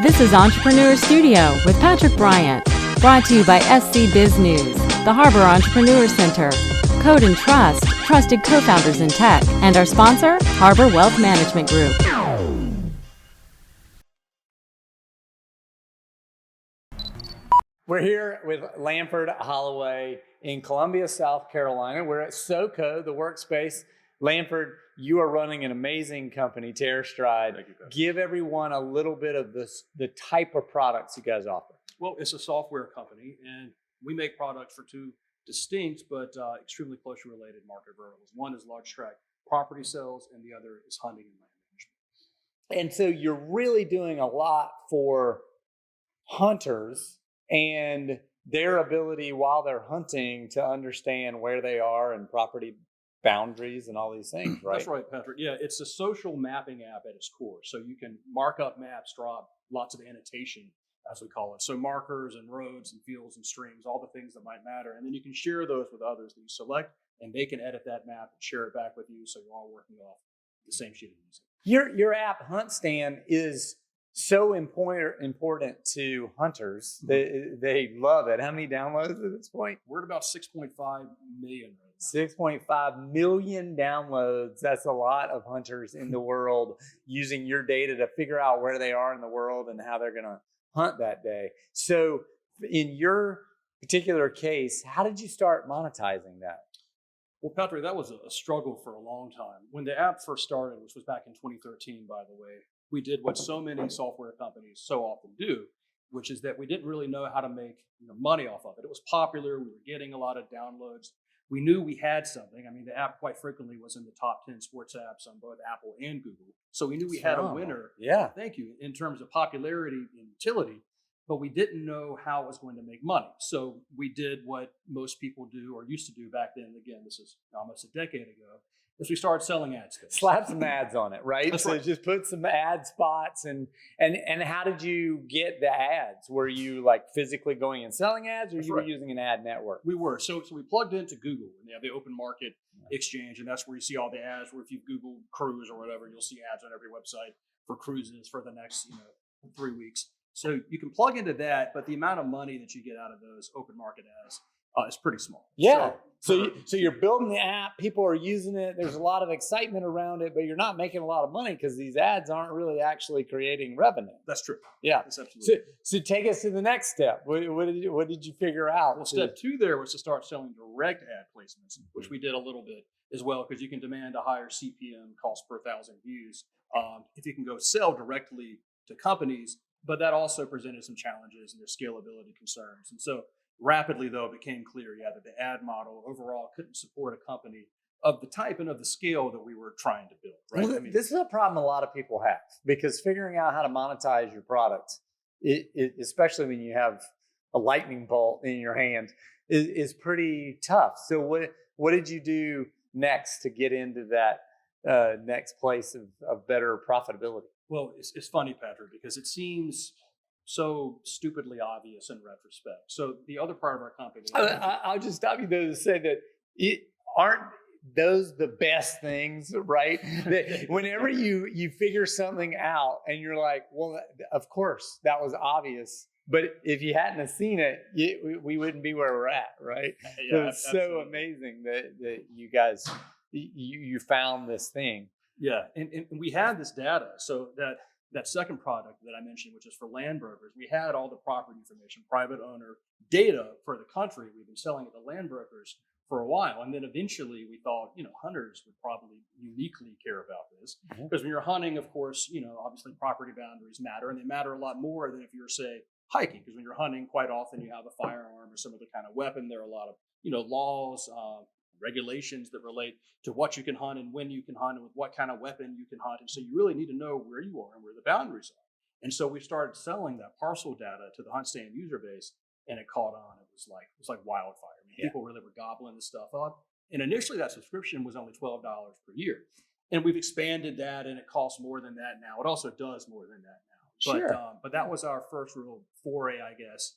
This is Entrepreneur Studio with Patrick Bryant, brought to you by SC Biz News, the Harbor Entrepreneur Center, Code and Trust, trusted co-founders in tech, and our sponsor, Harbor Wealth Management Group. We're here with Lanford Holloway in Columbia, South Carolina. We're at SoCo, the workspace. Lanford, you are running an amazing company, TerraStride. Thank you, Pat. Give everyone a little bit of the type of products you guys offer. Well, it's a software company, and we make products for two distinct but extremely closely related market verticals. One is large tract property sales, and the other is hunting and land management. And so you're really doing a lot for hunters and their ability while they're hunting to understand where they are and property boundaries and all these things, right? That's right, Patrick. Yeah, it's a social mapping app at its core. So you can mark up maps, drop lots of annotation, as we call it. So markers and roads and fields and streams, all the things that might matter. And then you can share those with others that you select, and they can edit that map and share it back with you, so you're all working off the same sheet of music. Your app, Hunt Stand, is so important to hunters. They love it. How many downloads at this point? We're at about 6.5 million right now. 6.5 million downloads. That's a lot of hunters in the world using your data to figure out where they are in the world and how they're going to hunt that day. So in your particular case, how did you start monetizing that? Well, Patrick, that was a struggle for a long time. When the app first started, which was back in 2013, by the way, we did what so many software companies so often do, which is that we didn't really know how to make money off of it. It was popular. We were getting a lot of downloads. We knew we had something. I mean, the app quite frequently was in the top 10 sports apps on both Apple and Google. So we knew we had a winner. Yeah. Thank you. In terms of popularity and utility, but we didn't know how it was going to make money. So we did what most people do or used to do back then. Again, this is almost a decade ago. Is we started selling ad space. Slap some ads on it, right? That's so right. Just put some ad spots and how did you get the ads? Were you like physically going and selling ads, or That's you right. were using an ad network? We were. So we plugged into Google, and they have the open market exchange, and that's where you see all the ads. Where if you Google cruise or whatever, you'll see ads on every website for cruises for the next 3 weeks. So you can plug into that, but the amount of money that you get out of those open market ads is pretty small. Yeah. So you're building the app, people are using it, there's a lot of excitement around it, but you're not making a lot of money because these ads aren't really actually creating revenue. That's true. Yeah. That's absolutely. So take us to the next step. What did you figure out? Well, step 2 there was to start selling direct ad placements, which we did a little bit as well, because you can demand a higher CPM, cost per 1,000 views, if you can go sell directly to companies. But that also presented some challenges and their scalability concerns. And so rapidly, though, it became clear, that the ad model overall couldn't support a company of the type and of the scale that we were trying to build. Right? Well, this is a problem a lot of people have, because figuring out how to monetize your product, especially when you have a lightning bolt in your hand, is pretty tough. So what did you do next to get into that next place of better profitability? Well, it's funny, Patrick, because it seems so stupidly obvious in retrospect. So the other part of our company... I'll just stop you there to say that aren't those the best things, right? That whenever you figure something out and you're like, well, of course, that was obvious. But if you hadn't have seen it, we wouldn't be where we're at, right? Yeah, so it's so amazing that you guys, you found this thing. Yeah, and we had this data. So that second product that I mentioned, which is for land brokers, we had all the property information, private owner data for the country. We've been selling it to land brokers for a while. And then eventually we thought, hunters would probably uniquely care about this. Because when you're hunting, of course, obviously property boundaries matter, and they matter a lot more than if you're, say, hiking. Because when you're hunting, quite often you have a firearm or some other kind of weapon. There are a lot of, laws, regulations that relate to what you can hunt and when you can hunt and with what kind of weapon you can hunt. And so you really need to know where you are and where the boundaries are. And so we started selling that parcel data to the Hunt Stand user base, and it caught on. It was like wildfire. I mean, people really were gobbling this stuff up. And initially that subscription was only $12 per year. And we've expanded that, and it costs more than that now. It also does more than that now. But that was our first real foray, I guess,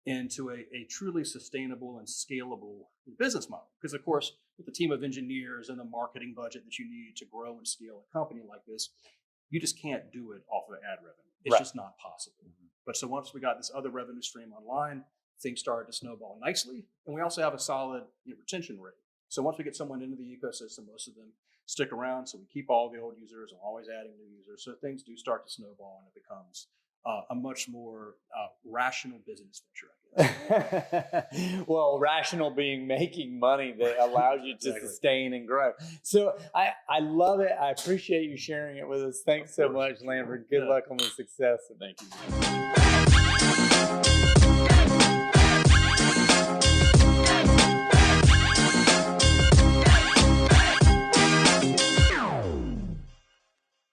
into a truly sustainable and scalable business model. Because, of course, with the team of engineers and the marketing budget that you need to grow and scale a company like this, you just can't do it off of ad revenue. It's Right. just not possible. But so once we got this other revenue stream online, things started to snowball nicely. And we also have a solid retention rate. So once we get someone into the ecosystem, most of them stick around. So we keep all the old users and always adding new users. So things do start to snowball, and it becomes a much more rational business venture, I guess. Well, rational being making money that allows you to sustain and grow. So I love it. I appreciate you sharing it with us. Thanks so much, Lanford. Good luck on the success. Thank you.